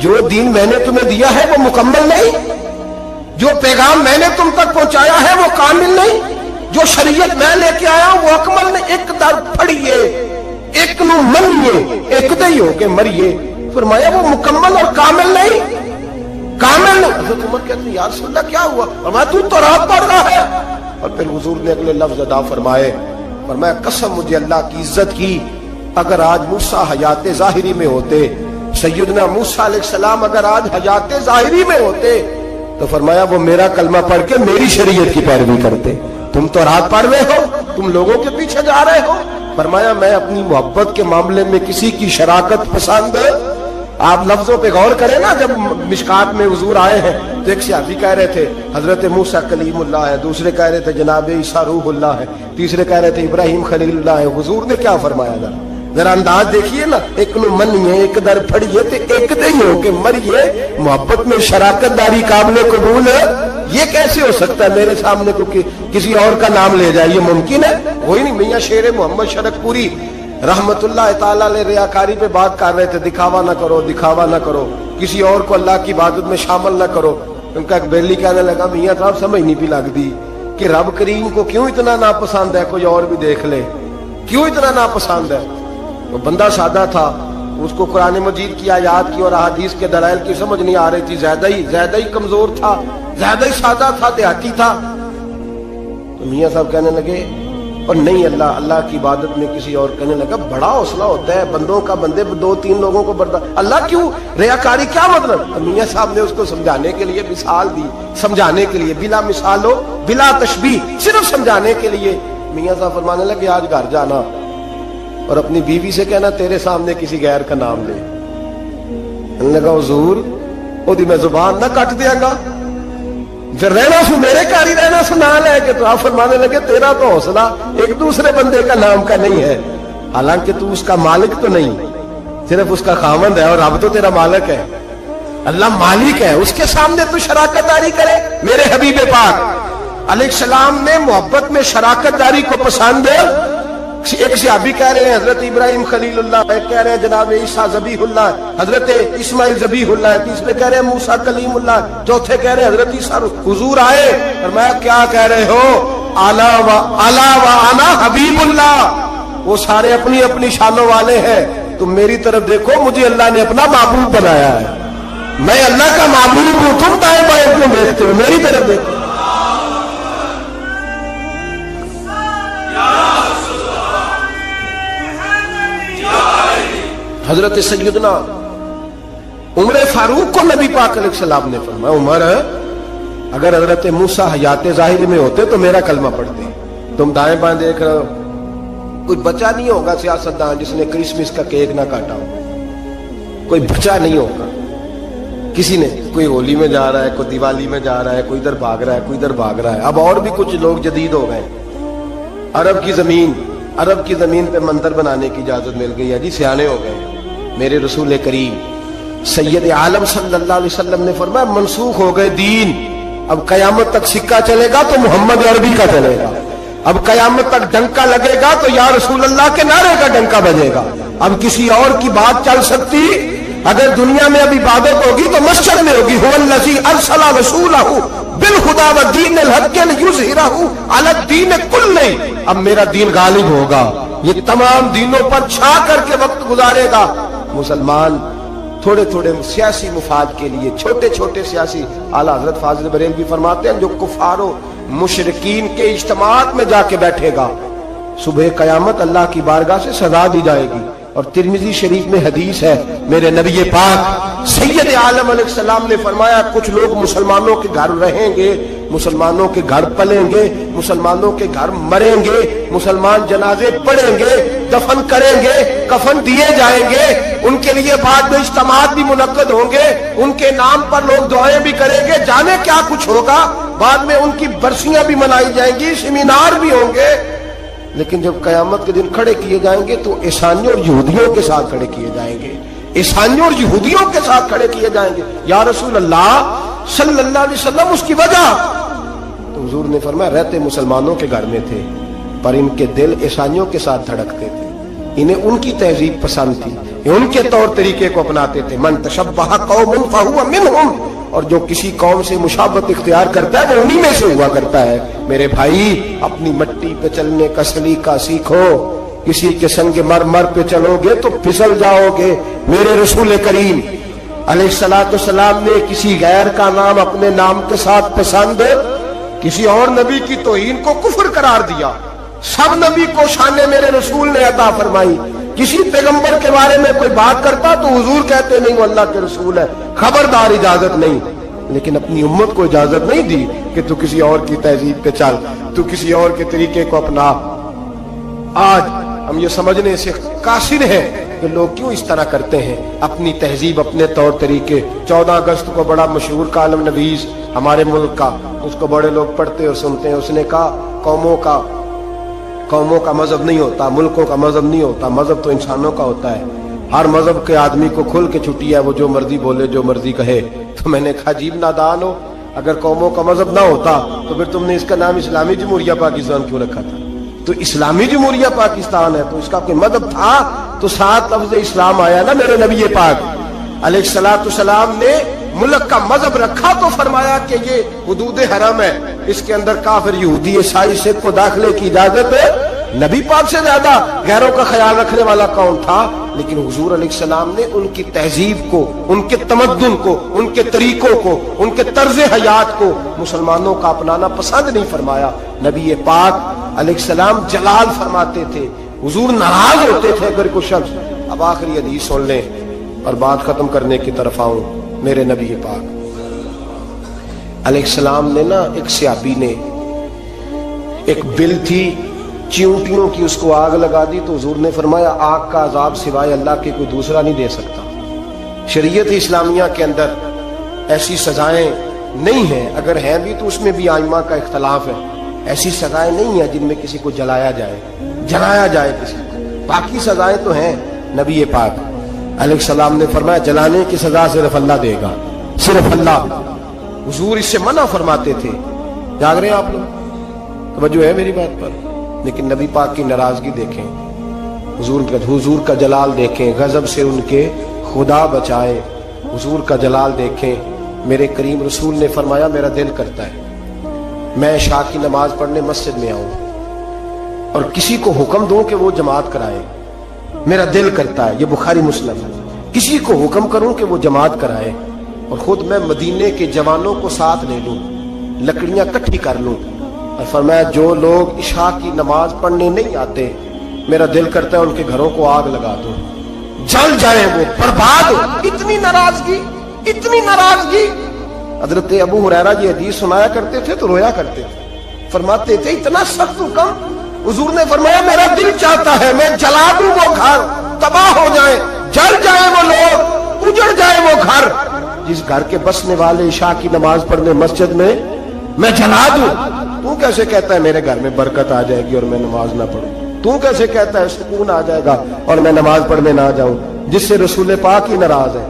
جو دین میں نے تمہیں دیا ہے وہ مکمل نہیں، جو پیغام میں نے تم تک پہنچایا ہے وہ کامل نہیں، جو شریعت میں لے کے آیا وہ اکمل نہیں۔ ایک در پھڑیے ایک نو منیے ایک دئی ہو کے مریے، فرمایا وہ مکمل اور کامل نہیں، کامل نہیں۔ حضرت عمر کہتے ہیں یا رسول اللہ کیا ہوا؟ فرمایا تو تورات پڑھ رہا ہے۔ اور پھر حضور نے اگلے لفظ ادا فرمائے، فرمایا قسم مجھے اللہ کی عزت کی، اگر آج موسیٰ حیات ظاہری میں ہوتے، سیدنا موسیٰ علیہ السلام اگر آج حیات ظاہری میں ہوتے تو فرمایا وہ میرا کلمہ پڑھ کے میری شریعت کی پیروی کرتے۔ تم تو رات پڑھ رہے ہو، تم لوگوں کے پیچھے جا رہے ہو۔ فرمایا میں اپنی محبت کے معاملے میں کسی کی شراکت پسند ہے۔ آپ لفظوں پہ غور کریں نا، جب مشکات میں حضور آئے ہیں تو ایک صحابی کہہ رہے تھے حضرت موسیٰ کلیم اللہ ہے، دوسرے کہہ رہے تھے جناب عیسیٰ روح اللہ ہے، تیسرے کہہ رہے تھے ابراہیم خلیل اللہ ہے۔ حضور نے کیا فرمایا؟ ذرا انداز دیکھیے نا، ایک نو منیے ایک در پھڑیے تے ایک دئی ہو کے مریے۔ محبت میں شراکت داری قابل قبول ہے؟ یہ کیسے ہو سکتا ہے میرے سامنے کو کسی اور کا نام لے جائے؟ یہ ممکن ہے؟ وہی نہیں میاں شیر محمد شرک پوری رحمت اللہ تعالیٰ علیہ ریاکاری پہ بات کر رہے تھے، دکھاوا نہ کرو، دکھاوا نہ کرو، کسی اور کو اللہ کی عبادت میں شامل نہ کرو۔ ان کا ایک بیلی کہنے لگا میاں صاحب سمجھ نہیں بھی لگ دی کہ رب کریم کو کیوں اتنا ناپسند ہے کوئی اور بھی دیکھ لے، کیوں اتنا ناپسند ہے؟ وہ بندہ سادہ تھا، اس کو قرآن مجید کی آیات کی اور احادیث کے دلائل کی سمجھ نہیں آ رہی تھی، زیادہ ہی کمزور تھا، زیادہ ہی سادہ تھا، دیہاتی تھا۔ تو میاں صاحب کہنے لگے اور نہیں اللہ کی عبادت میں کسی اور، کہنے لگا بڑا حوصلہ ہوتا ہے بندوں کا، بندے دو تین لوگوں کو برداشت، اللہ کیوں ریاکاری کیا مطلب؟ میاں صاحب نے اس کو سمجھانے کے لیے مثال دی، سمجھانے کے لیے بلا مثال ہو بلا تشبیہ، صرف سمجھانے کے لیے۔ میاں صاحب فرمانے لگے آج گھر جانا اور اپنی بیوی سے کہنا تیرے سامنے کسی غیر کا نام لے۔ کہنے لگا حضور وہ دی میں زبان نہ کٹ دیا گا، پھر رہنا سو میرے گھر ہی رہنا سو نہ لے کے۔ تو آپ فرمانے لگے تیرا تو حوصلہ ایک دوسرے بندے کا نام کا نہیں ہے، حالانکہ تو اس کا مالک تو نہیں، صرف اس کا خاوند ہے، اور اب تو تیرا مالک ہے، اللہ مالک ہے، اس کے سامنے تو شراکت داری کرے۔ میرے حبیب پاک علیہ السلام نے محبت میں شراکت داری کو پسند ہے۔ ایک صحابی کہہ رہے ہیں حضرت ابراہیم خلیل اللہ، ایک کہہ رہے ہیں جناب عیسیٰ ذبیح اللہ، حضرت اسماعیل ذبیح اللہ، تیسرے کہہ رہے ہیں موسیٰ کلیم اللہ، چوتھے کہہ رہے ہیں حضرت عیسیٰ۔ حضور آئے فرمایا کیا کہہ رہے ہو؟ اعلیٰ و انا حبیب اللہ، وہ سارے اپنی اپنی شانوں والے ہیں، تم میری طرف دیکھو، مجھے اللہ نے اپنا معبود بنایا ہے، میں اللہ کا معبود ہوں، تم دائیں بائیں کیوں دیکھتے ہو؟ میری طرف دیکھو۔ حضرت سیدنا عمر فاروق کو نبی پاک علیہ السلام نے فرمایا عمر اگر حضرت موسیٰ حیات ظاہر میں ہوتے تو میرا کلمہ پڑھتے، تم دائیں بائیں دیکھ رہے ہو، کوئی بچہ نہیں ہوگا سیاستدان جس نے کرسمس کا کیک نہ کاٹا ہو، کوئی بچہ نہیں ہوگا، کسی نے، کوئی ہولی میں جا رہا ہے، کوئی دیوالی میں جا رہا ہے، کوئی ادھر بھاگ رہا ہے، کوئی ادھر بھاگ رہا ہے۔ اب اور بھی کچھ لوگ جدید ہو گئے، عرب کی زمین پہ مندر بنانے کی اجازت مل گئی ہے جی، سیانے ہو گئے۔ میرے رسول کریم سید عالم صلی اللہ علیہ وسلم نے فرمایا منسوخ ہو گئے دین، اب قیامت تک سکہ چلے گا تو محمد عربی کا چلے گا، اب قیامت تک ڈنکا لگے گا تو یا رسول اللہ کے نعرے کا ڈنکا بجے گا، اب کسی اور کی بات چل سکتی؟ اگر دنیا میں اب عبادت ہوگی تو مسجد میں ہوگی۔ هو الذی ارسل رسولہ بالہدی ودین الحق لیظہرہ علی الدین کلہ، اب میرا دین غالب ہوگا، یہ تمام دینوں پر چھا کر کے وقت گزارے گا۔ مسلمان تھوڑے تھوڑے سیاسی مفاد کے لیے، چھوٹے چھوٹے سیاسی، اعلیٰ حضرت فاضل بریلوی فرماتے ہیں جو کفار و مشرکین کے اجتماعات میں جا کے بیٹھے گا صبح قیامت اللہ کی بارگاہ سے سزا دی جائے گی۔ اور ترمذی شریف میں حدیث ہے، میرے نبی پاک سید عالم علیہ السلام نے فرمایا کچھ لوگ مسلمانوں کے گھر رہیں گے، مسلمانوں کے گھر پلیں گے، مسلمانوں کے گھر مریں گے، مسلمان جنازے پڑھیں گے، دفن کریں گے، کفن دیے جائیں گے، ان کے لیے بعد میں اجتماعات بھی منعقد ہوں گے، ان کے نام پر لوگ دعائیں بھی کریں گے، جانے کیا کچھ ہوگا، بعد میں ان کی برسیاں بھی منائی جائیں گی، سیمینار بھی ہوں گے، لیکن جب قیامت کے دن کھڑے کیے جائیں گے تو عیسائیوں اور یہودیوں کے ساتھ کھڑے کیے جائیں گے، عیسائیوں اور یہودیوں کے ساتھ کھڑے کیے جائیں گے۔ یا رسول اللہ صلی اللہ علیہ وسلم اس کی وجہ؟ تو حضور نے فرمایا رہتے مسلمانوں کے گھر میں تھے پر ان کے دل عیسائیوں کے ساتھ دھڑکتے تھے، انہیں ان کی تہذیب پسند تھی، یہ ان کے طور طریقے کو اپناتے تھے. من تشبہ قوم فہو منہم, اور جو کسی قوم سے مشابہت اختیار کرتا ہے وہ انہی میں سے ہوا کرتا ہے. میرے بھائی اپنی مٹی پہ چلنے کا سلیقہ سیکھو. کسی کے سنگ مرمر پہ چلو گے تو پھسل جاؤ گے. میرے رسول کریم علیہ الصلوۃ والسلام نے کسی غیر کا نام اپنے نام کے ساتھ پسند, کسی اور نبی کی توہین کو کفر قرار دیا. سب نبی کو شان میرے رسول نے عطا فرمائی. کسی پیغمبر کے بارے میں کوئی بات کرتا تو حضور کہتے نہیں وہ اللہ کے رسول ہے, خبردار اجازت نہیں. لیکن اپنی امت کو اجازت نہیں دی کہ تو کسی اور کی تہذیب پہ چل, تو کسی اور کے طریقے کو اپنا. آج ہم یہ سمجھنے سے قاصر ہیں کہ لوگ کیوں اس طرح کرتے ہیں, اپنی تہذیب اپنے طور طریقے. 14 اگست کو بڑا مشہور کالم نویس ہمارے ملک کا, اس کو بڑے لوگ پڑھتے اور سنتے ہیں. اس نے کہا قوموں کا مذہب نہیں ہوتا, ملکوں کا مذہب نہیں ہوتا, مذہب تو انسانوں کا ہوتا ہے. ہر مذہب کے آدمی کو کھل کے چھٹی ہے, وہ جو مرضی بولے جو مرضی کہے. تو میں نے کہا عجیب نادان ہو, اگر قوموں کا مذہب نہ ہوتا تو پھر تم نے اس کا نام اسلامی جمہوریہ پاکستان کیوں رکھا تھا؟ تو اسلامی جمہوریہ پاکستان ہے تو اس کا کوئی مذہب تھا تو 7 لفظ اسلام آیا نا. میرے نبی پاک علیہ الصلوۃ والسلام نے ملک کا مذہب رکھا تو فرمایا کہ یہ حدود حرم ہے, اس کے اندر کافر یہودی عیسائی سکھ کو داخلے کی اجازت ہے. نبی پاک سے زیادہ غیروں کا خیال رکھنے والا کون تھا؟ لیکن حضور علیہ السلام نے ان کی تہذیب کو, ان کے تمدن کو, ان کے طریقوں کو, ان کے طرز حیات کو مسلمانوں کا اپنانا پسند نہیں فرمایا. نبی پاک علیہ السلام جلال فرماتے تھے, حضور ناراض ہوتے تھے اگر کوئی شخص. اب آخری حدیث سن لیں اور بات ختم کرنے کی طرف آؤں. میرے نبی پاک علیہ السلام نے نا, ایک صحابی نے ایک بل تھی چیونٹیوں کی, اس کو آگ لگا دی تو حضور نے فرمایا آگ کا عذاب سوائے اللہ کے کوئی دوسرا نہیں دے سکتا. شریعت اسلامیہ کے اندر ایسی سزائیں نہیں ہیں, اگر ہیں بھی تو اس میں بھی ائمہ کا اختلاف ہے. ایسی سزائیں نہیں ہیں جن میں کسی کو جلایا جائے کسی کو. باقی سزائیں تو ہیں. نبی پاک علیہ السلام نے فرمایا جلانے کی سزا صرف اللہ دے گا, صرف اللہ. حضور اس سے منع فرماتے تھے. جاگ رہے ہیں آپ لوگ؟ توجہ ہے میری بات پر؟ لیکن نبی پاک کی ناراضگی دیکھیں, حضور کا جلال دیکھیں, غضب سے ان کے خدا بچائے. حضور کا جلال دیکھیں. میرے کریم رسول نے فرمایا میرا دل کرتا ہے میں عشاء کی نماز پڑھنے مسجد میں آؤں اور کسی کو حکم دوں کہ وہ جماعت کرائے. میرا دل کرتا ہے, یہ بخاری مسلم ہے, کسی کو حکم کروں کہ وہ جماعت کرائے اور خود میں مدینے کے جوانوں کو ساتھ لے لوں, لکڑیاں کٹھی کر لوں. اور فرمایا جو لوگ عشاء کی نماز پڑھنے نہیں آتے میرا دل کرتا ہے ان کے گھروں کو آگ لگا دوں, جل جائیں, وہ برباد ہو. اتنی ناراضگی. حضرت ابو ہریرہ یہ حدیث سنایا کرتے تھے تو رویا کرتے تھے, فرماتے تھے اتنا سخت حکم. حضور نے فرمایا میرا دل چاہتا ہے میں جلا دوں وہ گھر, تباہ ہو جائیں, جل جائیں وہ لوگ, اجڑ جائے وہ گھر جس گھر کے بسنے والے عشاء کی نماز پڑھنے مسجد میں جلا دوں. تو کیسے کہتا ہے میرے گھر میں برکت آ جائے گی اور میں نماز نہ پڑھوں؟ تو کیسے کہتا ہے سکون آ جائے گا اور میں نماز پڑھنے نہ جاؤں؟ جس سے رسول پاک ہی ناراض ہے,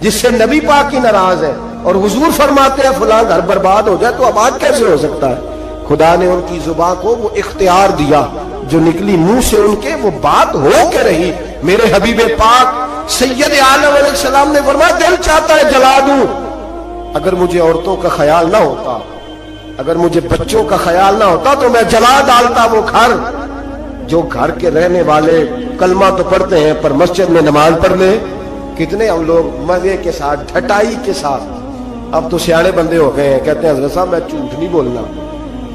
جس سے نبی پاک ہی ناراض ہے, اور حضور فرماتے ہیں فلاں گھر برباد ہو جائے, تو اب آج کیسے ہو سکتا ہے؟ خدا نے ان کی زبان کو وہ اختیار دیا, جو نکلی منہ سے ان کے وہ بات ہو کے رہی. میرے حبیب پاک سید عالم علیہ السلام نے فرمایا دل چاہتا ہے جلا دوں. اگر مجھے عورتوں کا خیال نہ ہوتا, اگر مجھے بچوں کا خیال نہ ہوتا تو میں جلا ڈالتا وہ گھر. جو گھر کے رہنے والے کلمہ تو پڑھتے ہیں پر مسجد میں نماز پڑھ لے. کتنے ہم لوگ مزے کے ساتھ, ڈھٹائی کے ساتھ, اب تو سیاڑے بندے ہو گئے ہیں, کہتے ہیں حضرت صاحب میں جھوٹ نہیں بولنا,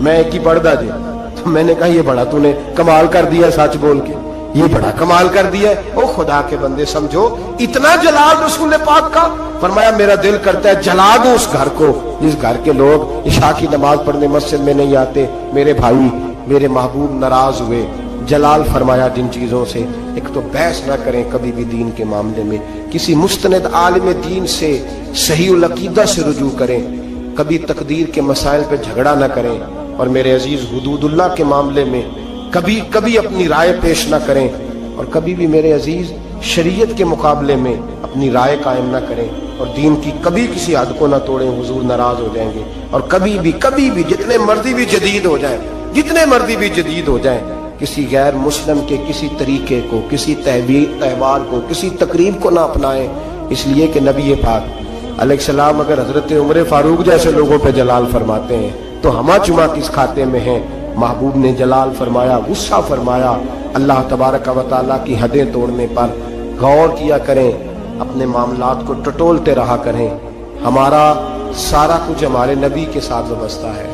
میں ایک ہی پڑھدا جی. تو میں نے کہا یہ بڑا تو نے کمال کر دیا سچ بول کے, یہ بڑا کمال کر دیا. او خدا کے بندے سمجھو اتنا جلال رسول پاک کا. فرمایا میرا دل کرتا ہے جلا دو اس گھر کو جس گھر کے لوگ عشاء کی نماز پڑھنے مسجد میں نہیں آتے. میرے بھائی میرے محبوب ناراض ہوئے. جلال فرمایا جن چیزوں سے, ایک تو بحث نہ کریں کبھی بھی دین کے معاملے میں, کسی مستند عالم دین سے صحیح العقیدہ سے رجوع کریں, کبھی تقدیر کے مسائل پہ جھگڑا نہ کریں, اور میرے عزیز حدود اللہ کے معاملے میں کبھی اپنی رائے پیش نہ کریں, اور کبھی بھی میرے عزیز شریعت کے مقابلے میں اپنی رائے قائم نہ کریں, اور دین کی کبھی کسی حد کو نہ توڑیں, حضور ناراض ہو جائیں گے. اور کبھی بھی جتنے مرضی بھی جدید ہو جائیں کسی غیر مسلم کے کسی طریقے کو، کسی تہوار کو، کسی تقریب کو نہ اپنائیں، اس لیے کہ نبی پاک علیہ السلام اگر حضرت عمر فاروق جیسے لوگوں پہ جلال فرماتے ہیں تو ہما چما کس کھاتے میں ہیں؟ محبوب نے جلال فرمایا، غصہ فرمایا۔ اللہ تبارک و تعالیٰ کی حدیں توڑنے پر غور کیا کریں، اپنے معاملات کو ٹٹولتے رہا کریں۔ ہمارا سارا کچھ ہمارے نبی کے ساتھ وابستہ ہے،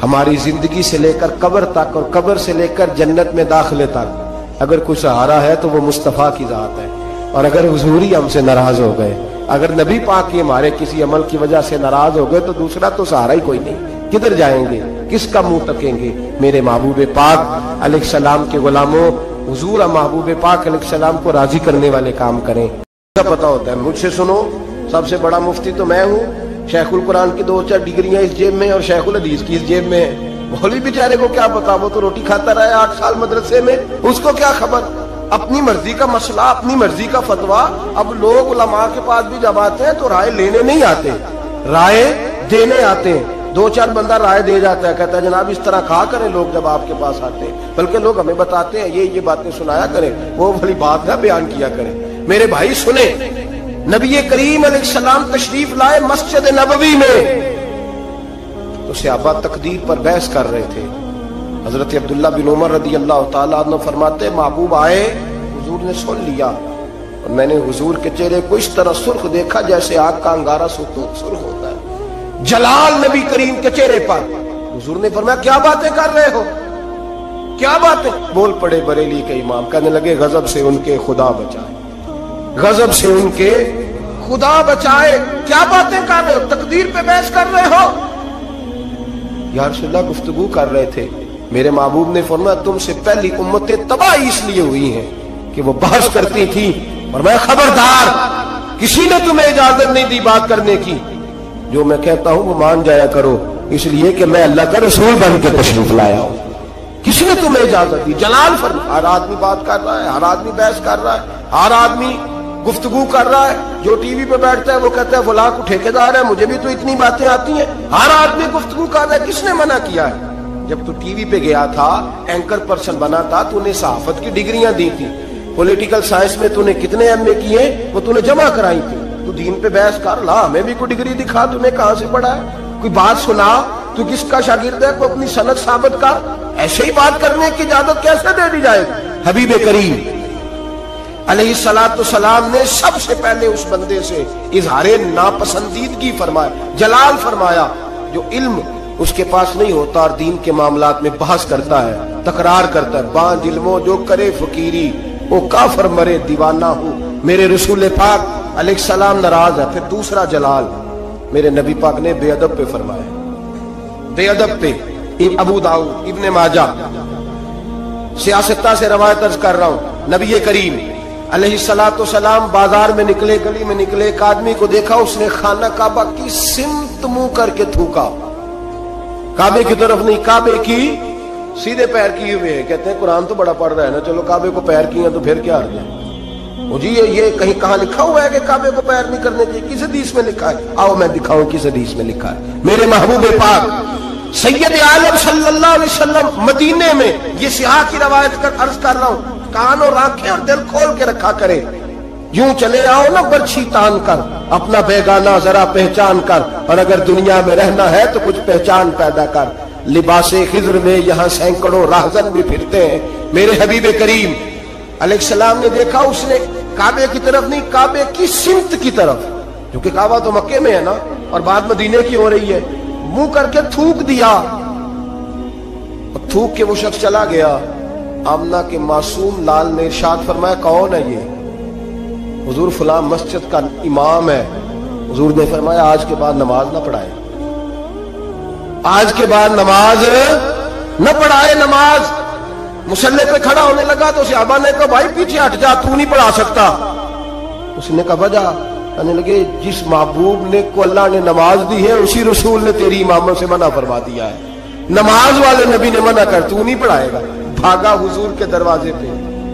ہماری زندگی سے لے کر قبر تک اور قبر سے لے کر جنت میں داخلے تک اگر کچھ سہارا ہے تو وہ مصطفیٰ کی ذات ہے۔ اور اگر حضور ہی ہم سے ناراض ہو گئے، اگر نبی پاک ہی ہمارے کسی عمل کی وجہ سے ناراض ہو گئے تو دوسرا تو سہارا ہی کوئی نہیں۔ کدھر جائیں گے؟ کس کا منہ تکیں گے؟ میرے محبوب پاک علیہ السلام کے غلاموں، حضور محبوب پاک علیہ السلام کو راضی کرنے والے کام کریں۔ پتا ہوتا ہے، مجھ سے سنو، سب سے بڑا مفتی تو میں ہوں، شیخ القرآن کی 2-4 ڈگریاں اس جیب میں اور شیخ الحدیث کی اس جیب میں ہے۔ مولوی بیچارے کو کیا پتا، وہ تو روٹی کھاتا رہا ہے 8 سال مدرسے میں، اس کو کیا خبر؟ اپنی مرضی کا مسئلہ، اپنی مرضی کا فتویٰ۔ اب لوگ علماء کے پاس بھی جب آتے ہیں تو رائے لینے نہیں آتے، رائے دینے آتے ہیں۔ 2-4 بندہ رائے دے جاتا ہے، کہتا ہے جناب اس طرح کہا کریں لوگ جب آپ کے پاس آتے ہیں، بلکہ لوگ ہمیں بتاتے ہیں یہ باتیں سنایا کریں، وہ بڑی بات ہے بیان کیا کریں۔ میرے بھائی سنیں، نبی کریم علیہ السلام تشریف لائے مسجد نبوی میں تو صحابہ تقدیر پر بحث کر رہے تھے۔ حضرت عبداللہ بن عمر رضی اللہ تعالیٰ عنہ فرماتے ہیں محبوب آئے، حضور نے سن لیا اور میں نے حضور کے چہرے کو اس طرح سرخ دیکھا جیسے آگ کا انگارہ سرخ ہوتا ہے، جلال نبی کریم کے چہرے پر۔ حضور نے فرمایا کیا باتیں کر رہے ہو، کیا باتیں؟ بول پڑے بریلی کے امام، کہنے لگے غضب سے ان کے خدا بچائے، غضب سے ان کے خدا بچائے، کیا باتیں کر رہے ہو، تقدیر پہ بحث کر رہے ہو؟ یا رسول اللہ گفتگو کر رہے تھے۔ میرے محبوب نے فرمایا تم سے پہلی امتیں تباہی اس لیے ہوئی ہیں کہ وہ بحث کرتی تھی، اور میں خبردار، کسی نے تمہیں اجازت نہیں دی بات کرنے کی، جو میں کہتا ہوں وہ مان جایا کرو، اس لیے کہ میں اللہ کا رسول بن کے تشریف لایا ہوں۔ کسی نے تمہیں اجازت دی؟ جلال فرما، ہر آدمی بات کر رہا ہے، ہر آدمی بحث کر رہا ہے، ہر آدمی گفتگو کر رہا ہے۔ جو ٹی وی پہ بیٹھتا ہے وہ کہتا ہے فلاں کو ٹھیکیدار ہے، مجھے بھی تو اتنی باتیں آتی ہیں۔ ہر آدمی گفتگو کر رہا ہے، کس نے منع کیا ہے؟ جب تو ٹی وی پہ گیا تھا، اینکر پرسن بنا تھا، تو نے صحافت کی ڈگریاں دی تھی، پولیٹیکل سائنس میں تو نے کتنے ایم اے کیے وہ تو نے جمع کرائی تھی۔ تو دین پہ بحث کر لا، ہمیں بھی کوئی ڈگری دکھا، تو نے کہاں سے پڑھا ہے، کوئی بات سنا، تو کس کا شاگرد ہے، کو اپنی سند ثابت کر۔ ایسے ہی بات کرنے کی اجازت کیسے دے دی جائے؟ حبیب کریم علیہ السلام نے سب سے پہلے اس بندے سے اظہار ناپسندیدگی فرمایا، جلال فرمایا، جو علم اس کے پاس نہیں ہوتا اور دین کے معاملات میں بحث کرتا ہے، تکرار کرتا ہے، بانج علموں جو کرے فقیری وہ کافر مرے دیوانہ ہو۔ میرے رسول پاک علیہ السلام ناراض ہے۔ پھر دوسرا جلال میرے نبی پاک نے بے ادب پہ فرمایا، بے ادب پہ۔ ابو داؤد، ابن ماجہ، سیاستہ سے روایت عرض کر رہا ہوں، نبی کریم علیہ السلام بازار میں نکلے، گلی میں نکلے، ایک آدمی کو دیکھا، اس نے خانہ کعبہ کی سمت منہ کر کے تھوکا، کعبے کی طرف نہیں، کعبے کی سیدھے پیر کیے ہوئے ہیں۔ کہتے ہیں قرآن تو بڑا پڑھ رہا ہے نا، چلو کعبے کو پیر کیے ہیں تو پھر کیا حرج ہے؟ جی یہ کہیں کہاں لکھا ہوا ہے کہ کعبے کو پیر نہیں کرنے چاہیے؟ کس حدیث میں لکھا ہے؟ آؤ میں دکھاؤں کس حدیث میں لکھا ہے۔ میرے محبوب پاک سید عالم صلی اللہ علیہ وسلم مدینے میں، یہ سیاح کی روایت کر عرض کر رہا ہوں، کان اور آنکھیں اور دل کھول کے رکھا کرے۔ یوں چلے آؤ نا برچھی تان کر، اپنا بیگانہ ذرا پہچان کر، اور اگر دنیا میں رہنا ہے تو کچھ پہچان پیدا کر۔ لباس خضر میں یہاں سینکڑوں راہزن بھی پھرتے ہیں۔ میرے حبیب کریم علیہ السلام نے دیکھا، اس نے کعبے کی طرف نہیں، کعبے کی سمت کی طرف، کیونکہ کعبہ تو مکے میں ہے نا اور بات مدینے کی ہو رہی ہے، منہ کر کے تھوک دیا، اور تھوک کے وہ شخص چلا گیا۔ آمنہ کے معصوم لال نے ارشاد فرمایا کون ہے یہ؟ حضور فلاں مسجد کا امام ہے۔ حضور نے فرمایا آج کے بعد نماز نہ پڑھائے، آج کے بعد نماز نہ پڑھائے۔ نماز مصلی پہ کھڑا ہونے لگا تو صحابہ نے کہا بھائی پیچھے ہٹ جا، تو نہیں پڑھا سکتا۔ اس نے کہا وجہ؟ کہنے لگے جس محبوب نے کو اللہ نے نماز دی ہے اسی رسول نے تیری امامت سے منع فرما دیا ہے، نماز والے نبی نے منع کر، تو نہیں پڑھائے گا۔ بھاگا حضور کے دروازے پہ،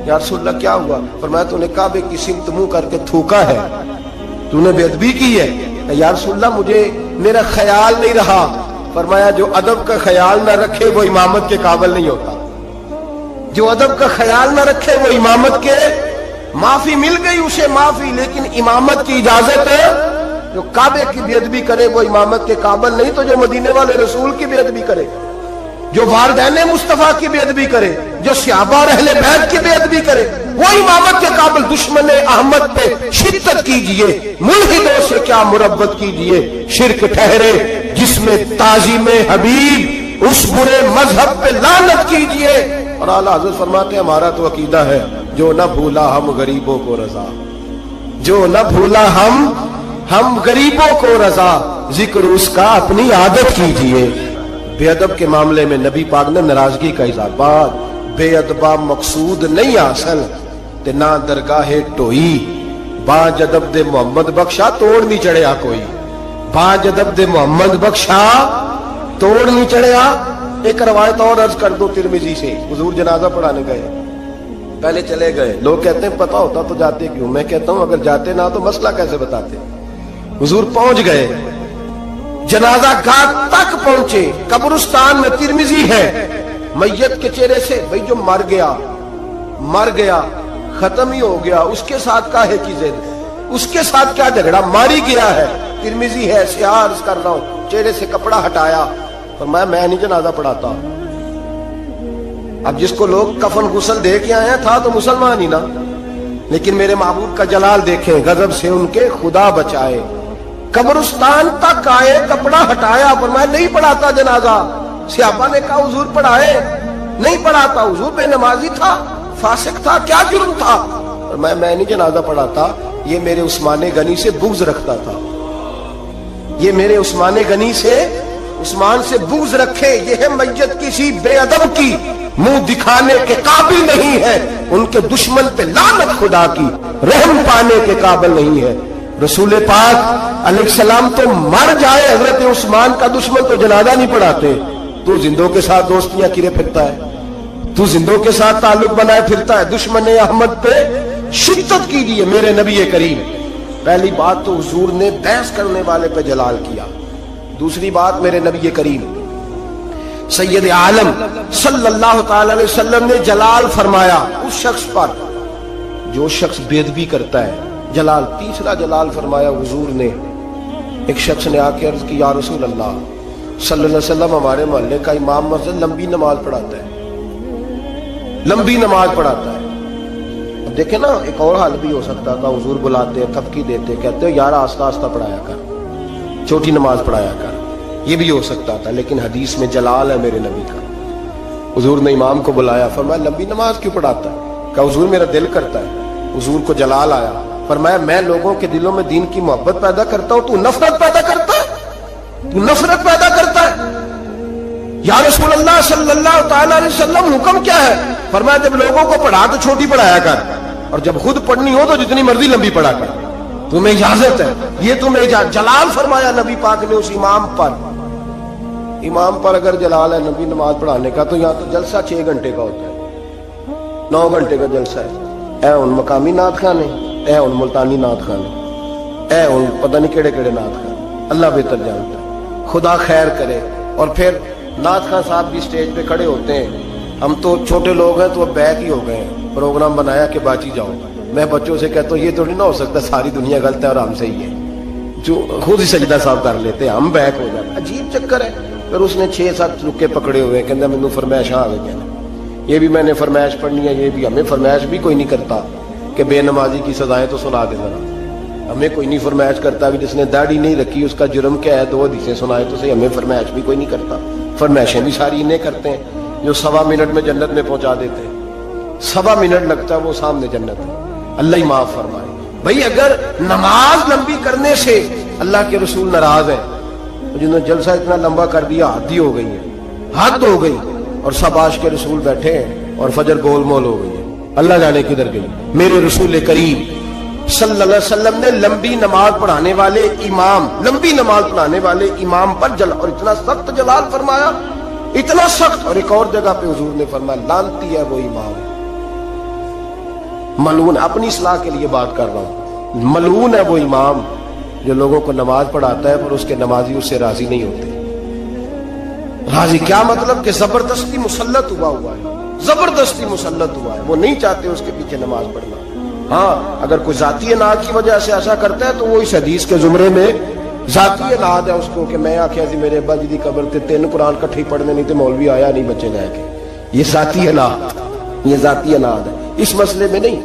یا رسول اللہ کیا ہوا؟ فرمایا تو نے کعبے کی سمت منہ کر کے تھوکا ہے، تو نے بے ادبی کی ہے۔ یا رسول اللہ مجھے میرا خیال نہیں رہا۔ فرمایا جو ادب کا خیال نہ رکھے وہ امامت کے قابل نہیں ہوتا۔ جو ادب کا خیال نہ رکھے وہ امامت کے، معافی مل گئی اسے معافی، لیکن امامت کی اجازت ہے۔ جو کعبے کی بے ادبی کرے وہ امامت کے قابل نہیں، تو جو مدینے والے رسول کی بے ادبی کرے، جو والدین مصطفیٰ کی بے ادبی کرے، جو صحابہ اور اہل بیت کی بے ادبی کرے وہ امامت کے قابل۔ دشمن احمد پہ شدت کیجئے، ملحدوں سے کیا مربت کیجئے، شرک ٹھہرے جس میں تعظیم حبیب، اس برے مذہب پہ لعنت کیجئے۔ اور اعلیٰ حضرت فرماتے ہیں ہمارا تو عقیدہ ہے جو نہ بھولا ہم غریبوں کو رضا، جو نہ بھولا ہم غریبوں کو رضا، ذکر اس کا اپنی عادت کیجئے۔ بے ادب کے معاملے میں نبی پاک نے ناراضگی کا اظہار، بات بے ادبا مقصود نہیں حاصل تے نہ درگاہ ٹوئی، باج ادب دے محمد بخشا توڑ نہیں چڑھیا کوئی، باج ادب دے محمد بخشا توڑ نہیں چڑھیا۔ ایک روایت اور عرض کر دو ترمذی سے، حضور جنازہ پڑھانے گئے، پہلے چلے گئے، لوگ کہتے ہیں پتہ ہوتا تو جاتے کیوں، میں کہتا ہوں اگر جاتے نہ تو مسئلہ کیسے بتاتے۔ حضور پہنچ گئے، جنازہ گاہ تک پہنچے، قبرستان میں ترمذی ہے، میت کے چہرے سے بھئی جو مر گیا ختم ہی ہو گیا، اس کے ساتھ کاہے کی ضد، اس کے ساتھ کیا جھگڑا، ماری گیا ہے، ترمذی ہے، سیاہ عرض کر رہا ہوں، چہرے سے کپڑا ہٹایا، فرمایا میں نہیں جنازہ پڑھاتا۔ اب جس کو لوگ کفن غسل دے کے آئے ہیں تھا تو مسلمان ہی نا، لیکن میرے محبوب کا جلال دیکھیں، غضب سے ان کے خدا بچائے، قبرستان تک آئے، کپڑا ہٹایا، فرمایا نہیں پڑھاتا جنازہ۔ صحابہ نے کہا حضور پڑھائے، نہیں پڑھاتا، حضور بے نمازی تھا، فاسق تھا، کیا جرم تھا؟ فرمایا میں نہیں جنازہ پڑھاتا، یہ میرے عثمان غنی سے بغض رکھتا تھا، یہ میرے عثمان غنی سے، عثمان سے بغض رکھے، یہ ہے میت کسی بے ادب کی منہ دکھانے کے قابل نہیں ہے، ان کے دشمن پہ لعنت خدا کی، رحم پانے کے قابل نہیں ہے۔ رسول پاک علیہ السلام تو مر جائے، حضرت عثمان کا دشمن تو جنازہ نہیں پڑھاتے۔ تو زندوں کے ساتھ دوستیاں کرے پھرتا ہے، تو زندوں کے ساتھ تعلق بنائے پھرتا ہے، دشمن احمد پہ شدت کیجیے میرے نبی کریم۔ پہلی بات تو حضور نے بحث کرنے والے پہ جلال کیا، دوسری بات میرے نبی کریم سید عالم صلی اللہ تعالی علیہ وسلم نے جلال فرمایا اس شخص پر جو شخص بے ادبی کرتا ہے، جلال۔ تیسرا جلال فرمایا حضور نے، ایک شخص نے آ کے عرض کی یا رسول اللہ صلی اللہ علیہ وسلم ہمارے محلے کا امام مسجد لمبی نماز پڑھاتا ہے، لمبی نماز پڑھاتا ہے۔ اب دیکھیں نا ایک اور حال بھی ہو سکتا تھا، حضور بلاتے ہیں، تھپکی دیتے، کہتے ہیں یار آہستہ آہستہ پڑھایا کر، چھوٹی نماز پڑھایا کر، یہ بھی ہو سکتا تھا، لیکن حدیث میں جلال ہے میرے نبی کا۔ حضور نے امام کو بلایا، فرمایا لمبی نماز کیوں پڑھاتا ہے؟ کہا حضور میرا دل کرتا ہے۔ حضور کو جلال آیا، فرمایا میں لوگوں کے دلوں میں دین کی محبت پیدا کرتا ہوں، تو نفرت پیدا کرتا ہے، تو نفرت پیدا کرتا ہے۔ یا رسول اللہ صلی اللہ تعالی علیہ وسلم حکم کیا ہے؟ فرمایا جب لوگوں کو پڑھا تو چھوٹی پڑھایا کر، اور جب خود پڑھنی ہو تو جتنی مرضی لمبی پڑھا کر، تمہیں اجازت ہے، یہ تمہیں اجازت۔ جلال فرمایا نبی پاک نے اس امام پر۔ امام پر اگر جلال ہے نبی نماز پڑھانے کا، تو یہاں تو جلسہ 6 گھنٹے کا ہوتا ہے، 9 گھنٹے کا جلسہ ہے۔ اے ان مقامی نعت خانے، اے ان ملتانی نعت خانے، اے ان پتہ نہیں کیڑے کیڑے نعت خانے، اللہ بہتر جانتا ہے، خدا خیر کرے۔ اور پھر نعت خان صاحب بھی سٹیج پہ کھڑے ہوتے ہیں، ہم تو چھوٹے لوگ ہیں تو اب بیک ہی ہو گئے ہیں، پروگرام بنایا کہ باچی جاؤ۔ میں بچوں سے کہتا ہوں یہ تو نہیں نہ ہو سکتا ساری دنیا غلط ہے اور ہم صحیح ہے، جو خود ہی سجدہ صاحب کر لیتے ہیں، ہم بیک ہو جاتے ہیں، عجیب چکر ہے۔ پھر اس نے 6-7 رکے پکڑے ہوئے، کہنا مینوں فرمائش آ گئی، یہ بھی میں نے فرمائش پڑھنی ہے، یہ بھی ہمیں فرمائش بھی کوئی نہیں کرتا کہ بے نمازی کی سزائیں تو سنا دے ذرا، ہمیں کوئی نہیں فرمائش کرتا کہ جس نے داڑھی نہیں رکھی اس کا جرم کیا ہے، 2 حدیثیں سنائے تو صحیح، ہمیں فرمائش بھی کوئی نہیں کرتا۔ فرمائشیں بھی ساری انہیں کرتے ہیں جو 1.25 منٹ میں جنت میں پہنچا دیتے ہیں، 1.25 منٹ لگتا ہے وہ سامنے جنت ہے، اللہ ہی معاف فرمائے۔ بھئی اگر نماز لمبی کرنے سے اللہ کے رسول ناراض ہیں، جنہوں نے جلسہ اتنا لمبا کر دیا حد ہی ہو گئی ہے، حد ہو گئی، اور سب عاشق کے رسول بیٹھے ہیں اور فجر گول مول ہو گئی ہے، اللہ جانے کدھر گئی۔ میرے رسول کریم صلی اللہ علیہ وسلم نے لمبی نماز پڑھانے والے امام، لمبی نماز پڑھانے والے امام پر اور اتنا سخت جلال فرمایا، اتنا سخت۔ اور ایک اور جگہ پہ حضور نے فرمایا لعنتی ہے وہ امام، ملعون، اپنی اصلاح کے لیے بات کر رہا ہوں، ملعون ہے وہ امام جو لوگوں کو نماز پڑھاتا ہے پر اس کے نمازی اس سے راضی نہیں ہوتے۔ راضی کیا مطلب کہ زبردستی مسلط ہوا ہے، زبردستی مسلط ہوا ہے، وہ نہیں چاہتے اس کے پیچھے نماز پڑھنا۔ ہاں اگر کوئی ذاتی اناد کی وجہ سے ایسا کرتا ہے تو وہ اس حدیث کے زمرے میں ذاتی اناد ہے اس کو، کہ میں آخیا سی میرے ابا جی دی قبر تے 3 قرآن کٹھے پڑھنے نہیں تے مولوی آیا نہیں بچے لے کے، یہ ذاتی اناد، یہ ذاتی اناد ہے۔ اس مسئلے میں نہیں،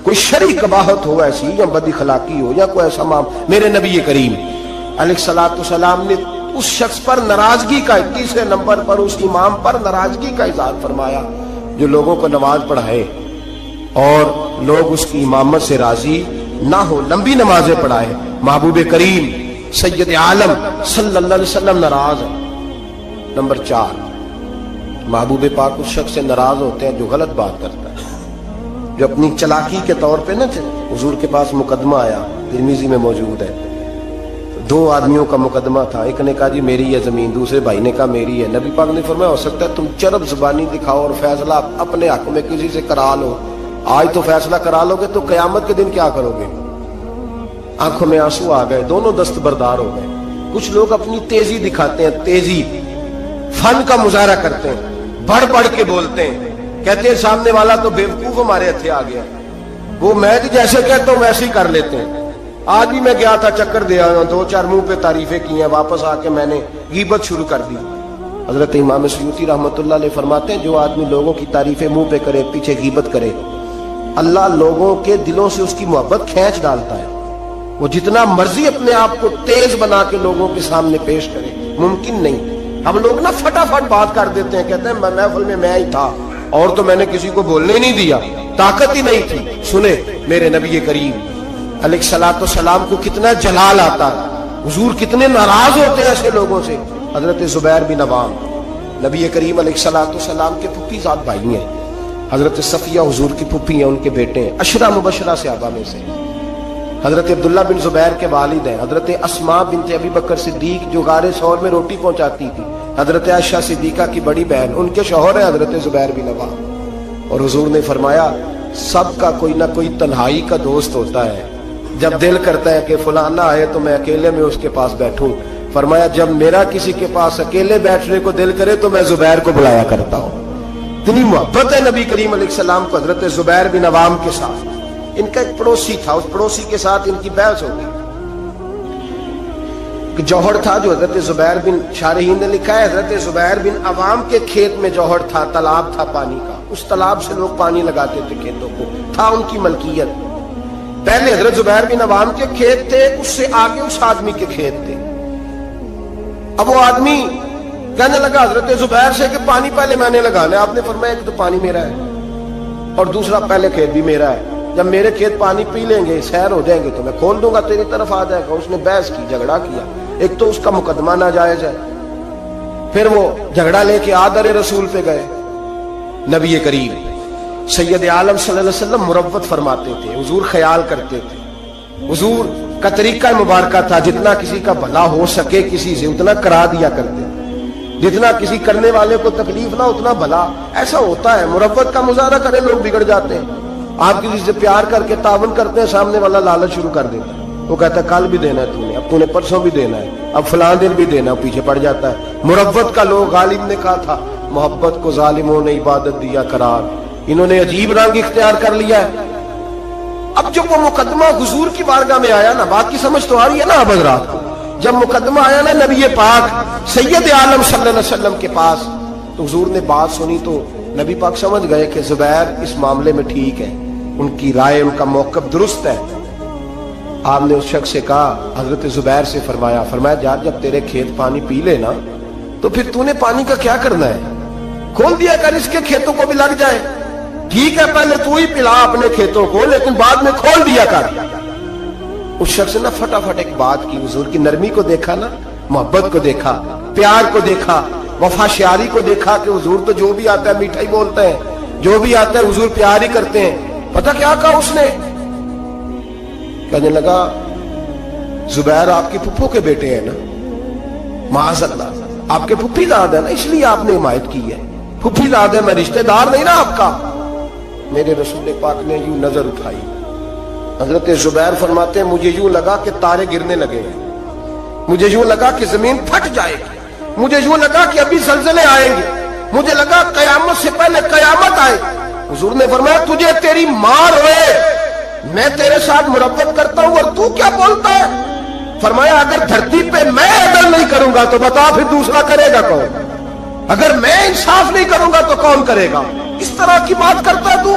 کوئی شرعی قباحت ہو ایسی یا بد اخلاقی ہو یا کوئی ایسا میرے نبی کریم علیہ الصلوۃ والسلام نے اس شخص پر ناراضگی کا، تیسرے نمبر پر اس امام پر ناراضگی کا اظہار فرمایا جو لوگوں کو نماز پڑھائے اور لوگ اس کی امامت سے راضی نہ ہو، لمبی نمازیں پڑھائے۔ محبوب کریم سید عالم صلی اللہ علیہ وسلم ناراض ہے۔ نمبر 4، محبوب پاک اس شخص سے ناراض ہوتے ہیں جو غلط بات کرتا ہے، جو اپنی چلاکی کے طور پہ نہ حضور کے پاس مقدمہ آیا، ترمذی میں موجود ہے، 2 آدمیوں کا مقدمہ تھا، ایک نے کہا جی میری ہے زمین، دوسرے بھائی نے کہا میری ہے۔ نبی پاک نے فرمایا ہو سکتا ہے تم چرب زبانی دکھاؤ اور فیصلہ اپنے حق میں کسی سے کرا لو، آج تو فیصلہ کرا لو گے تو قیامت کے دن کیا کرو گے؟ آنکھوں میں آنسو آ گئے، دونوں دستبردار ہو گئے۔ کچھ لوگ اپنی تیزی دکھاتے ہیں، تیزی فن کا مظاہرہ کرتے ہیں، بڑھ بڑھ کے بولتے ہیں، کہتے ہیں سامنے والا تو بیوقوف ہمارے ہتھے آ گیا، وہ میں جیسے کہتا ہوں ویسے ہی کر لیتے ہیں۔ آج بھی میں گیا تھا، چکر دیا، 2-4 منہ پہ تعریفیں کی ہیں، واپس آ کے میں نے غیبت شروع کر دی۔ حضرت امام سیوطی رحمۃ اللہ علیہ فرماتے ہیں جو آدمی لوگوں کی تعریفیں منہ پہ کرے، پیچھے غیبت کرے، اللہ لوگوں کے دلوں سے اس کی محبت کھینچ ڈالتا ہے۔ وہ جتنا مرضی اپنے آپ کو تیز بنا کے لوگوں کے سامنے پیش کرے، ممکن نہیں۔ ہم لوگ نا فٹافٹ بات کر دیتے ہیں، کہتے ہیں محفل میں ہی تھا اور تو میں نے کسی کو بولنے ہی نہیں دیا، طاقت ہی نہیں تھی۔ سنے میرے نبی کریم علیہ الصلوۃ والسلام کو کتنا جلال آتا ہے، حضور کتنے ناراض ہوتے ہیں ایسے لوگوں سے۔ حضرت زبیر بن عوام نبی کریم علیہ الصلوۃ والسلام کے پھوپھی زاد بھائی ہیں، حضرت صفیہ حضور کی پھوپھی ہیں، ان کے بیٹے ہیں، 10 مبشرہ صحابہ میں سے۔ حضرت عبداللہ بن زبیر کے والد ہیں، حضرت اسماء بنت ابی بکر صدیق جو غار ثور میں روٹی پہنچاتی تھی، حضرت عائشہ صدیقہ کی بڑی بہن، ان کے شوہر ہیں حضرت زبیر بن عوام۔ اور حضور نے فرمایا سب کا کوئی نہ کوئی تنہائی کا دوست ہوتا ہے، جب دل کرتا ہے کہ فلاں نہ آئے تو میں اکیلے میں اس کے پاس بیٹھوں، فرمایا جب میرا کسی کے پاس اکیلے بیٹھنے کو دل کرے تو میں زبیر کو بلایا کرتا ہوں۔ اتنی محبت ہے نبی کریم علیہ السلام کو حضرت زبیر بن عوام کے ساتھ۔ ان کا ایک پڑوسی تھا، اس پڑوسی کے ساتھ ان کی بحث ہو گئی۔ جوہر تھا جو حضرت زبیر بن، شارحین نے لکھا ہے حضرت زبیر بن عوام کے کھیت میں جوہر تھا، تالاب تھا پانی کا، اس تالاب سے لوگ پانی لگاتے تھے کھیتوں کو، تھا ان کی ملکیت۔ پہلے حضرت زبیر بن عوام کے کھیت تھے، اس سے آگے اس آدمی کے کھیت تھے۔ اب وہ آدمی کہنے لگا حضرت زبیر سے کہ پانی پہلے میں نے لگانا ہے۔ آپ نے فرمایا کہ تو پانی میرا ہے اور دوسرا پہلے کھیت بھی میرا ہے، جب میرے کھیت پانی پی لیں گے، سیر ہو جائیں گے تو میں کھول دوں گا، تیری طرف آ جائے گا۔ اس نے بحث کی، جھگڑا کیا، ایک تو اس کا مقدمہ ناجائز ہے، پھر وہ جھگڑا لے کے آدر رسول پہ گئے۔ نبی کریم سید عالم صلی اللہ علیہ وسلم مروت فرماتے تھے، حضور خیال کرتے تھے، حضور کا طریقہ مبارکہ تھا جتنا کسی کا بھلا ہو سکے کسی سے اتنا کرا دیا کرتے، جتنا کسی کرنے والے کو تکلیف نہ اتنا بھلا۔ ایسا ہوتا ہے، مروت کا مظاہرہ کرے لوگ بگڑ جاتے ہیں۔ آپ کسی سے پیار کر کے تعاون کرتے ہیں، سامنے والا لالچ شروع کر دیتا ہے، وہ کہتا ہے کل بھی دینا ہے تو نے، اب تو نے پرسوں بھی دینا ہے، اب فلاں دن بھی دینا ہے، پیچھے پڑ جاتا ہے۔ مروت کا لوگ، غالب نے کہا تھا محبت کو ظالموں نے عبادت دیا قرار، انہوں نے عجیب رنگ اختیار کر لیا ہے۔ اب جب وہ مقدمہ حضور کی بارگاہ میں آیا نا، بات کی سمجھ تو آ رہی ہے نا اب حضرات کو، جب مقدمہ آیا نا نبی پاک سید عالم صلی اللہ علیہ وسلم کے پاس، تو حضور نے بات سنی تو نبی پاک سمجھ گئے کہ زبیر اس معاملے میں ٹھیک ہے، ان کی رائے، ان کا موقف درست ہے۔ آپ نے اس شخص سے کہا، حضرت زبیر سے فرمایا جا جب تیرے کھیت پانی پی لے نا تو پھر تو نے پانی کا کیا کرنا ہے، کھول دیا کر، اس کے کھیتوں کو بھی لگ جائے، ٹھیک ہے پہلے تو ہی پلا اپنے کھیتوں کو، لیکن بعد میں کھول دیا کر۔ اس شخص نے فٹافٹ ایک بات کی، حضور کی نرمی کو دیکھا نا، محبت کو دیکھا، پیار کو دیکھا، وفا شیاری کو دیکھا کہ حضور تو جو بھی آتا ہے میٹھا ہی بولتے ہیں، جو بھی آتا ہے حضور پیار ہی کرتے ہیں۔ پتہ کیا کہا اس نے؟ کہنے لگا زبیر آپ کی پھپھو کے بیٹے ہیں نا، معاذ اللہ آپ کے پھپھی داد ہے نا، اس لیے آپ نے حمایت کی ہے، پھپھی داد ہے، میں رشتہ دار نہیں نا آپ کا۔ میرے رسول پاک نے یوں نظر اٹھائی، حضرت زبیر فرماتے ہیں مجھے یوں لگا کہ تارے گرنے لگے ہیں، مجھے یوں لگا کہ زمین پھٹ جائے گی، مجھے یوں لگا کہ ابھی زلزلے آئیں گے، مجھے لگا قیامت سے پہلے قیامت آئے. حضور نے فرمایا تجھے تیری ماں روئے میں تیرے ساتھ مربت کرتا ہوں اور تو کیا بولتا ہے؟ فرمایا اگر دھرتی پہ میں عدل نہیں کروں گا تو بتا پھر دوسرا کرے گا کون؟ اگر میں انصاف نہیں کروں گا تو کون کرے گا؟ اس طرح کی بات کرتا ہے تو.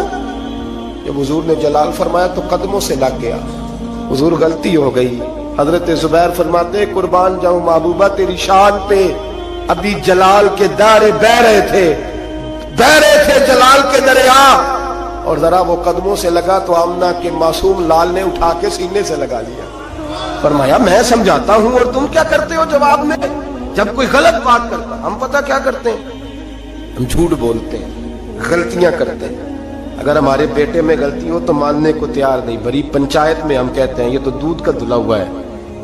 جب حضور نے جلال فرمایا تو قدموں سے لگ گیا. حضور غلطی ہو گئی. حضرت زبیر فرماتے قربان جاؤں محبوبہ تیری شان پہ ابھی جلال کے دارے بہ رہے تھے جلال کے دریا، اور ذرا وہ قدموں سے لگا تو آمنہ کے معصوم لال نے اٹھا کے سینے سے لگا لیا. فرمایا میں سمجھاتا ہوں اور تم کیا کرتے ہو جواب میں؟ جب کوئی غلط بات کرتا ہم پتہ کیا کرتے ہیں؟ ہم جھوٹ بولتے ہیں، غلطیاں کرتے ہیں. اگر ہمارے بیٹے میں غلطی ہو تو ماننے کو تیار نہیں. بڑی پنچایت میں ہم کہتے ہیں یہ تو دودھ کا دھلا ہوا ہے،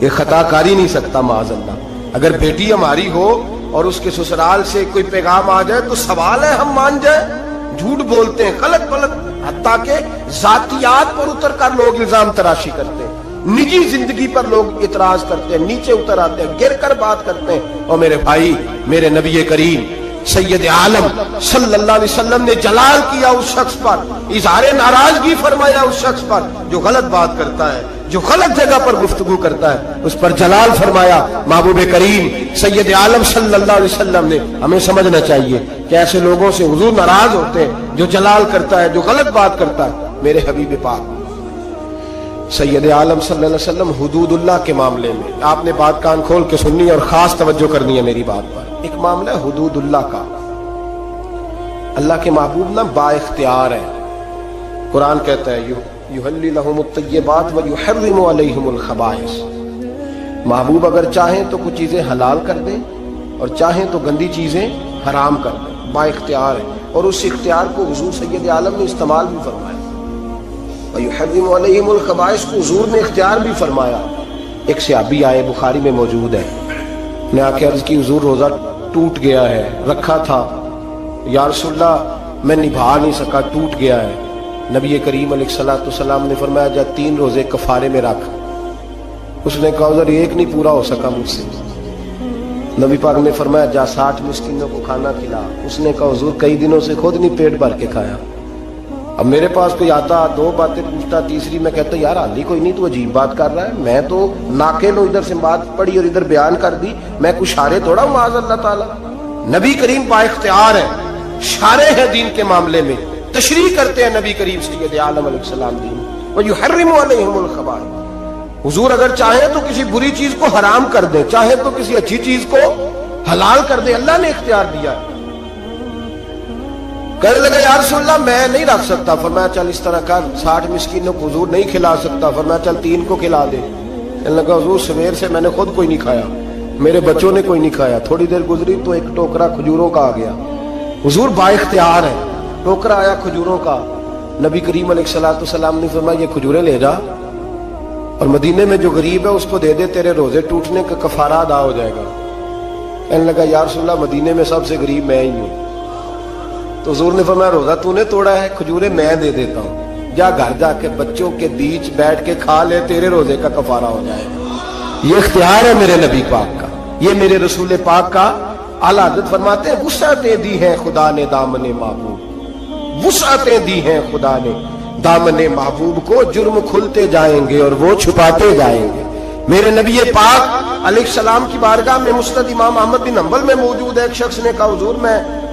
یہ خطا کر ہی نہیں سکتا معاذ اللہ. اگر بیٹی ہماری ہو اور اس کے سسرال سے کوئی پیغام آ جائے تو سوال ہے ہم مان جائیں. جھوٹ بولتے ہیں، غلط حتیٰ کہ ذاتیات پر اتر کر لوگ الزام تراشی کرتے ہیں، نجی زندگی پر لوگ اعتراض کرتے ہیں، نیچے اتر آتے ہیں، گر کر بات کرتے ہیں. اور میرے بھائی، میرے نبی کریم سید عالم صلی اللہ علیہ وسلم نے جلال کیا اس شخص پر، اظہار ناراضگی فرمایا اس شخص پر جو غلط بات کرتا ہے، جو غلط جگہ پر گفتگو کرتا ہے، اس پر جلال فرمایا. محبوب کریم سید عالم صلی اللہ علیہ وسلم نے ہمیں سمجھنا چاہیے کہ ایسے لوگوں سے حضور ناراض ہوتے ہیں جو جلال کرتا ہے، جو غلط بات کرتا ہے. میرے حبیب پاک سید عالم صلی اللہ علیہ وسلم حدود اللہ کے معاملے میں آپ نے بات کان کھول کے سننی اور خاص توجہ کرنی ہے میری بات پر. ایک معاملہ ہے حدود اللہ کا. اللہ کے محبوب نا با اختیار ہے. قرآن کہتا ہے یحلی لہم الطیبات ویحرم علیہم الخبائث. محبوب اگر چاہیں تو کچھ چیزیں حلال کر دیں اور چاہیں تو گندی چیزیں حرام کر دیں. با اختیار ہے، اور اس اختیار کو حضور سید عالم نے استعمال بھی فرمایا. وَيُحَرِّمُ عَلَيْهِمُ الْخَبَائِثَ کو حضور نے اختیار بھی فرمایا. ایک صحابی آئے، بخاری میں موجود ہے، نے آ کے عرض کی حضور روزہ ٹوٹ گیا ہے، رکھا تھا، یا رسول اللہ میں نبھا نہیں سکا، ٹوٹ گیا ہے. نبی کریم علیہ الصلوۃ والسلام نے فرمایا جا 3 روزے کفارے میں رکھ. اس نے کہا حضور ایک نہیں پورا ہو سکا مجھ سے. نبی پاک نے فرمایا جا 60 مسکینوں کو کھانا کھلا. اس نے کہا حضور کئی دنوں سے خود نہیں پیٹ بھر کے کھایا. اب میرے پاس کوئی آتا 2 باتیں پوچھتا، تیسری میں کہتا یار حالی کوئی نہیں، تو عجیب بات کر رہا ہے، میں تو ناقل ہوں، ادھر سے بات پڑھی اور ادھر بیان کر دی، میں کچھ شارع تھوڑا ہوں معاذ اللہ تعالیٰ. نبی کریم با اختیار ہے، شارع ہے دین کے معاملے میں، تشریح کرتے ہیں نبی کریم سید عالم علیہ السلام دین. وَيُحَرِّمُ عَلَيْهِمُ الْخَبَائِثَ. حضور اگر چاہیں تو کسی بری چیز کو حرام کر دیں، چاہیں تو کسی اچھی چیز کو حلال کر دیں. اللہ نے اختیار دیا. کہنے لگا یا رسول اللہ میں نہیں رکھ سکتا. فرمایا چل اس طرح کر، 60 مسکینوں کو حضور نہیں کھلا سکتا. فرمایا چل 3 کو کھلا دے. کہنے لگا حضور سویر سے میں نے خود کوئی نہیں کھایا، میرے بچوں نے کوئی نہیں کھایا. تھوڑی دیر گزری تو ایک ٹوکرا کھجوروں کا آ گیا. حضور با اختیار ہے، ٹوکرا آیا کھجوروں کا. نبی کریم علیہ الصلوۃ والسلام نے فرمایا یہ کھجوریں لے جا اور مدینے میں جو غریب ہے اس کو دے دے، تیرے روزے ٹوٹنے کا کفارہ ادا ہو جائے گا. کہنے لگا یا رسول اللہ مدینے میں سب سے غریب میں ہی ہوں. تو حضور نے فرمایا روزہ تو نے توڑا ہے، کھجوریں میں دے دیتا ہوں، جا گھر جا کے بچوں کے بیچ بیٹھ کے کھا لے، تیرے روزے کا کفارہ ہو جائے گا. یہ اختیار ہے میرے نبی پاک کا، یہ میرے رسول پاک کا. اعلیٰ حضرت فرماتے ہیں وسعتیں دی ہیں خدا نے دامن محبوب، وسعتیں دی ہیں خدا نے دامن محبوب کو، جرم کھلتے جائیں گے اور وہ چھپاتے جائیں گے. میرے نبی پاک علیہ السلام کی بارگاہ میں مسند امام احمد بن حنبل میں موجود ہے. ایک شخص نے کہا حضور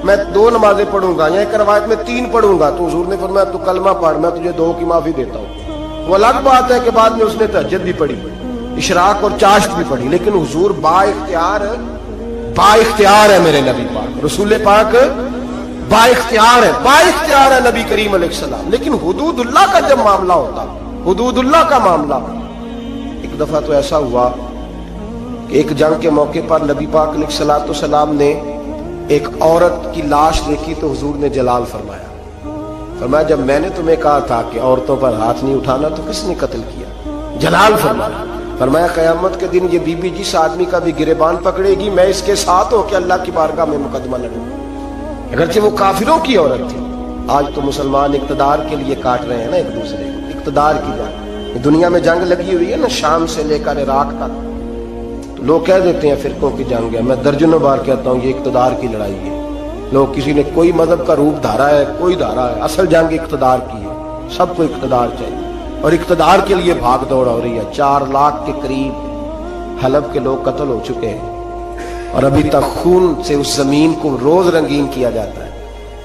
میں 2 نمازیں پڑھوں گا، یا ایک روایت میں 3 پڑھوں گا. تو حضور نے فرمایا تو کلمہ پڑھ، میں تجھے 2 کی معافی دیتا ہوں. وہ الگ بات ہے کہ بعد میں اس نے تہجد بھی پڑھی، اشراق اور چاشت بھی پڑھی، لیکن حضور با اختیار ہے میرے نبی پاک. رسول پاک با اختیار ہے نبی کریم علیہ السلام. لیکن حدود اللہ کا جب معاملہ ہوتا، حدود اللہ کا معاملہ، ایک دفعہ تو ایسا ہوا کہ ایک جنگ کے موقع پر نبی پاک علیہ الصلوۃ والسلام نے ایک عورت کی لاش دیکھی تو حضور نے جلال فرمایا جب میں نے تمہیں کہا تھا کہ عورتوں پر ہاتھ نہیں اٹھانا تو کس نے قتل کیا؟ جلال فرمایا قیامت کے دن یہ بی بی جس آدمی کا بھی گریبان پکڑے گی میں اس کے ساتھ ہو کے اللہ کی بارگاہ میں مقدمہ لڑوں. اگرچہ وہ کافروں کی عورت تھی. آج تو مسلمان اقتدار کے لیے کاٹ رہے ہیں نا ایک دوسرے کو، اقتدار کی جنگ. دنیا میں جنگ لگی ہوئی ہے نا، شام سے لے کر عراق تک. تو لوگ کہہ دیتے ہیں فرقوں کی جنگ ہے، میں درجنوں بار کہتا ہوں یہ اقتدار کی لڑائی ہے. لوگ کسی نے کوئی مذہب کا روپ دھارا ہے، کوئی دھارا ہے، اصل جنگ اقتدار کی ہے، سب کو اقتدار چاہیے اور اقتدار کے لیے بھاگ دوڑ ہو رہی ہے۔ 4 لاکھ کے قریب حلب کے لوگ قتل ہو چکے ہیں اور ابھی تک خون سے اس زمین کو روز رنگین کیا جاتا ہے،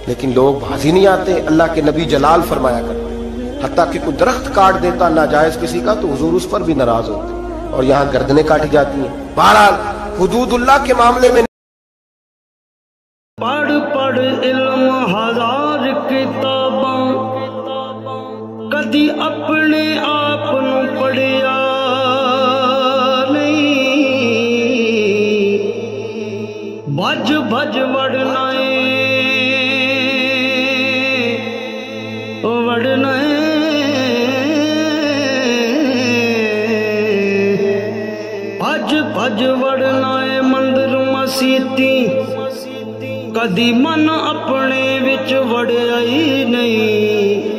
لیکن لوگ بازی نہیں آتے۔ اللہ کے نبی جلال فرمایا کرتے ہیں حتیٰ کہ کوئی درخت کاٹ دیتا ناجائز کسی کا تو حضور اس پر بھی ناراض ہوتے اور یہاں گردنیں کاٹی جاتی ہیں۔ بہرحال حدود اللہ کے معاملے میں پڑھ پڑھ علم ہزار کتاباں کدی اپنے آپ نو پڑھیا نہیں، بھج بھج وڑنا وڑنا بھج بھج وڑنا مندر مسیتی کدی من اپنے وچ وڑیا ہی نہیں۔